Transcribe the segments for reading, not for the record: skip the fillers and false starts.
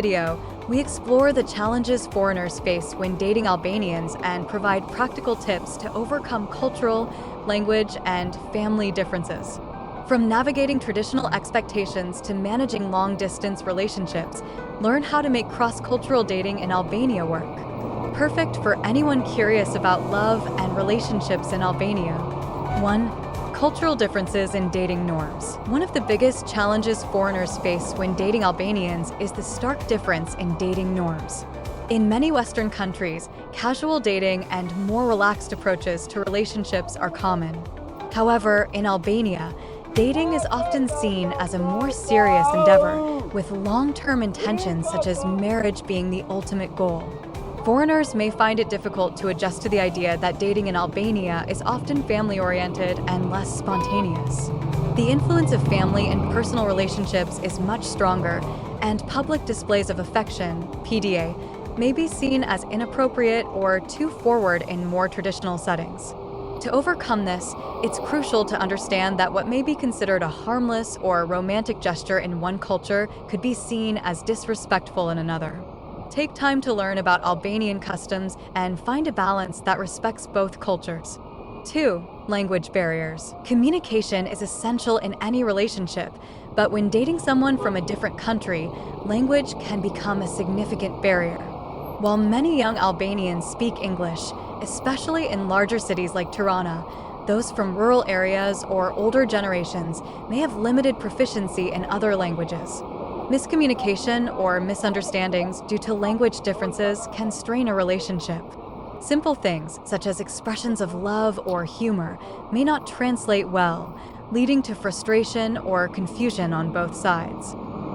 video, we explore the challenges foreigners face when dating Albanians and provide practical tips to overcome cultural, language, and family differences. From navigating traditional expectations to managing long-distance relationships, learn how to make cross-cultural dating in Albania work. Perfect for anyone curious about love and relationships in Albania. 1. Cultural differences in dating norms. One of the biggest challenges foreigners face when dating Albanians is the stark difference in dating norms. In many Western countries, casual dating and more relaxed approaches to relationships are common. However, in Albania, dating is often seen as a more serious endeavor, with long-term intentions such as marriage being the ultimate goal. Foreigners may find it difficult to adjust to the idea that dating in Albania is often family-oriented and less spontaneous. The influence of family in personal relationships is much stronger, and public displays of affection, PDA, may be seen as inappropriate or too forward in more traditional settings. To overcome this, it's crucial to understand that what may be considered a harmless or romantic gesture in one culture could be seen as disrespectful in another. Take time to learn about Albanian customs and find a balance that respects both cultures. 2. Language barriers. Communication is essential in any relationship, but when dating someone from a different country, language can become a significant barrier. While many young Albanians speak English, especially in larger cities like Tirana, those from rural areas or older generations may have limited proficiency in other languages. Miscommunication or misunderstandings due to language differences can strain a relationship. Simple things, such as expressions of love or humor, may not translate well, leading to frustration or confusion on both sides.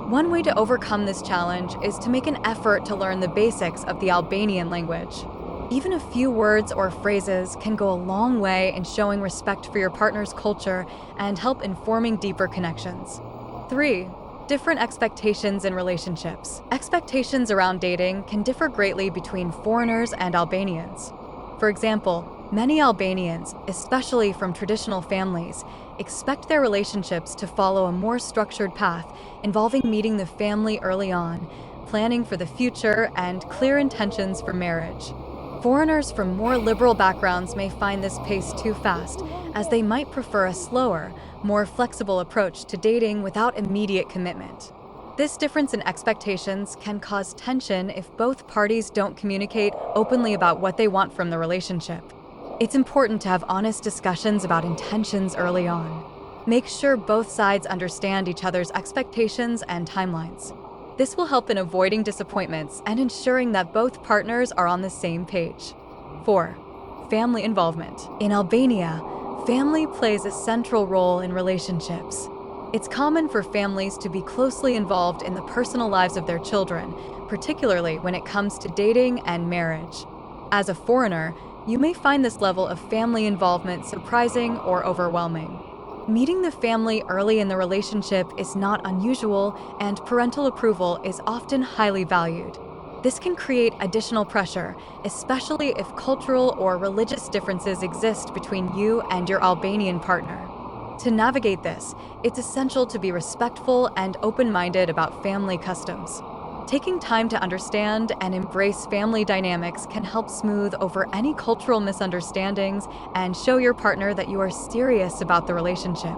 One way to overcome this challenge is to make an effort to learn the basics of the Albanian language. Even a few words or phrases can go a long way in showing respect for your partner's culture and help in forming deeper connections. 3. Different expectations in relationships. Expectations around dating can differ greatly between foreigners and Albanians. For example, many Albanians, especially from traditional families, expect their relationships to follow a more structured path involving meeting the family early on, planning for the future, and clear intentions for marriage. Foreigners from more liberal backgrounds may find this pace too fast, as they might prefer a slower, more flexible approach to dating without immediate commitment. This difference in expectations can cause tension if both parties don't communicate openly about what they want from the relationship. It's important to have honest discussions about intentions early on. Make sure both sides understand each other's expectations and timelines. This will help in avoiding disappointments and ensuring that both partners are on the same page. 4. Family involvement. In Albania, family plays a central role in relationships. It's common for families to be closely involved in the personal lives of their children, particularly when it comes to dating and marriage. As a foreigner, you may find this level of family involvement surprising or overwhelming. Meeting the family early in the relationship is not unusual, and parental approval is often highly valued. This can create additional pressure, especially if cultural or religious differences exist between you and your Albanian partner. To navigate this, it's essential to be respectful and open-minded about family customs. Taking time to understand and embrace family dynamics can help smooth over any cultural misunderstandings and show your partner that you are serious about the relationship.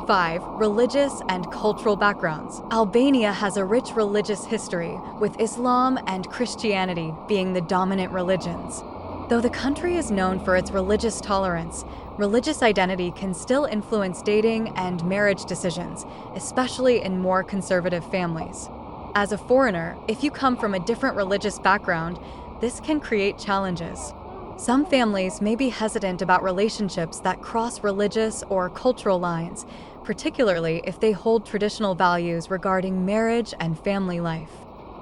5. Religious and cultural backgrounds. Albania has a rich religious history, with Islam and Christianity being the dominant religions. Though the country is known for its religious tolerance, religious identity can still influence dating and marriage decisions, especially in more conservative families. As a foreigner, if you come from a different religious background, this can create challenges. Some families may be hesitant about relationships that cross religious or cultural lines, particularly if they hold traditional values regarding marriage and family life.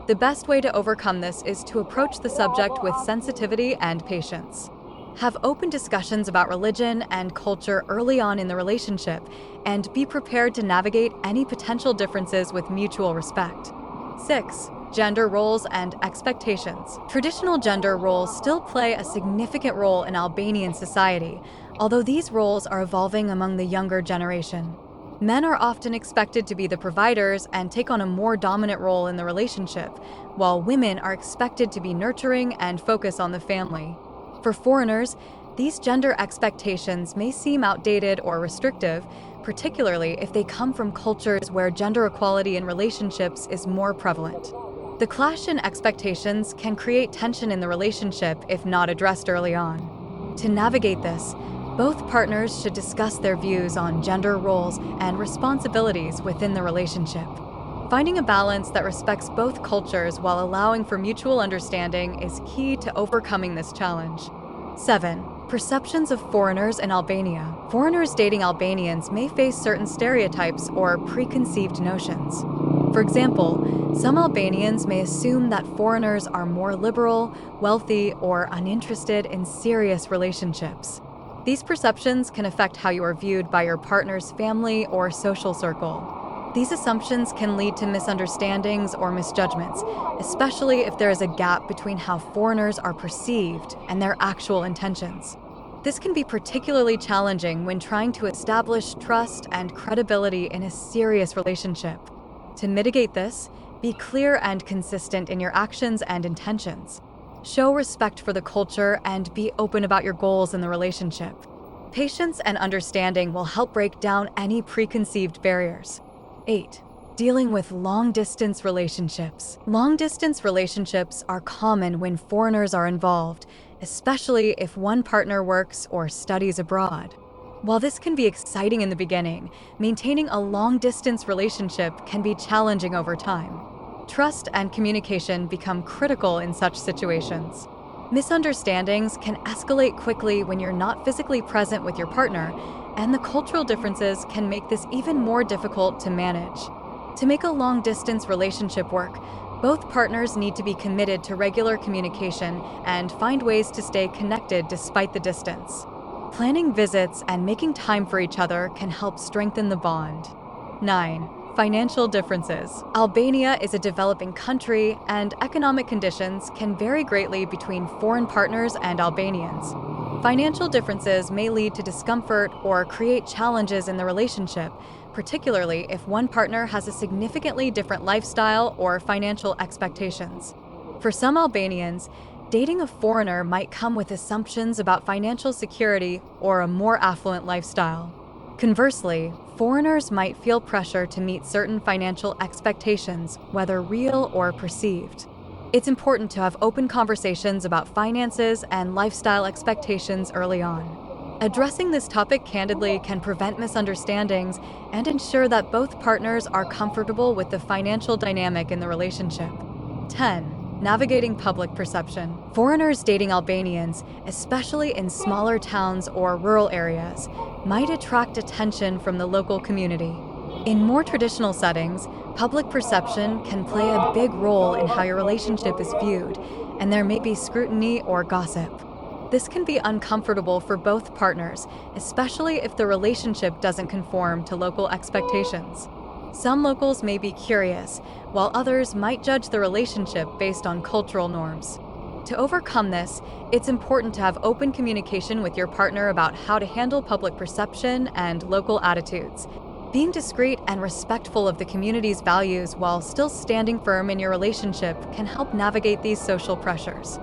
The best way to overcome this is to approach the subject with sensitivity and patience. Have open discussions about religion and culture early on in the relationship, and be prepared to navigate any potential differences with mutual respect. 6. Gender roles and expectations. Traditional gender roles still play a significant role in Albanian society, although these roles are evolving among the younger generation. Men are often expected to be the providers and take on a more dominant role in the relationship, while women are expected to be nurturing and focus on the family. For foreigners, these gender expectations may seem outdated or restrictive, particularly if they come from cultures where gender equality in relationships is more prevalent. The clash in expectations can create tension in the relationship if not addressed early on. To navigate this, both partners should discuss their views on gender roles and responsibilities within the relationship. Finding a balance that respects both cultures while allowing for mutual understanding is key to overcoming this challenge. 7. Perceptions of foreigners in Albania. Foreigners dating Albanians may face certain stereotypes or preconceived notions. For example, some Albanians may assume that foreigners are more liberal, wealthy, or uninterested in serious relationships. These perceptions can affect how you are viewed by your partner's family or social circle. These assumptions can lead to misunderstandings or misjudgments, especially if there is a gap between how foreigners are perceived and their actual intentions. This can be particularly challenging when trying to establish trust and credibility in a serious relationship. To mitigate this, be clear and consistent in your actions and intentions. Show respect for the culture and be open about your goals in the relationship. Patience and understanding will help break down any preconceived barriers. 8. Dealing with long-distance relationships. Long-distance relationships are common when foreigners are involved, especially if one partner works or studies abroad. While this can be exciting in the beginning, maintaining a long-distance relationship can be challenging over time. Trust and communication become critical in such situations. Misunderstandings can escalate quickly when you're not physically present with your partner, and the cultural differences can make this even more difficult to manage. To make a long-distance relationship work, both partners need to be committed to regular communication and find ways to stay connected despite the distance. Planning visits and making time for each other can help strengthen the bond. 9. Financial differences. Albania is a developing country, and economic conditions can vary greatly between foreign partners and Albanians. Financial differences may lead to discomfort or create challenges in the relationship, particularly if one partner has a significantly different lifestyle or financial expectations. For some Albanians, dating a foreigner might come with assumptions about financial security or a more affluent lifestyle. Conversely, foreigners might feel pressure to meet certain financial expectations, whether real or perceived. It's important to have open conversations about finances and lifestyle expectations early on. Addressing this topic candidly can prevent misunderstandings and ensure that both partners are comfortable with the financial dynamic in the relationship. 10. Navigating public perception. Foreigners dating Albanians, especially in smaller towns or rural areas, might attract attention from the local community. In more traditional settings, public perception can play a big role in how your relationship is viewed, and there may be scrutiny or gossip. This can be uncomfortable for both partners, especially if the relationship doesn't conform to local expectations. Some locals may be curious, while others might judge the relationship based on cultural norms. To overcome this, it's important to have open communication with your partner about how to handle public perception and local attitudes. Being discreet and respectful of the community's values while still standing firm in your relationship can help navigate these social pressures.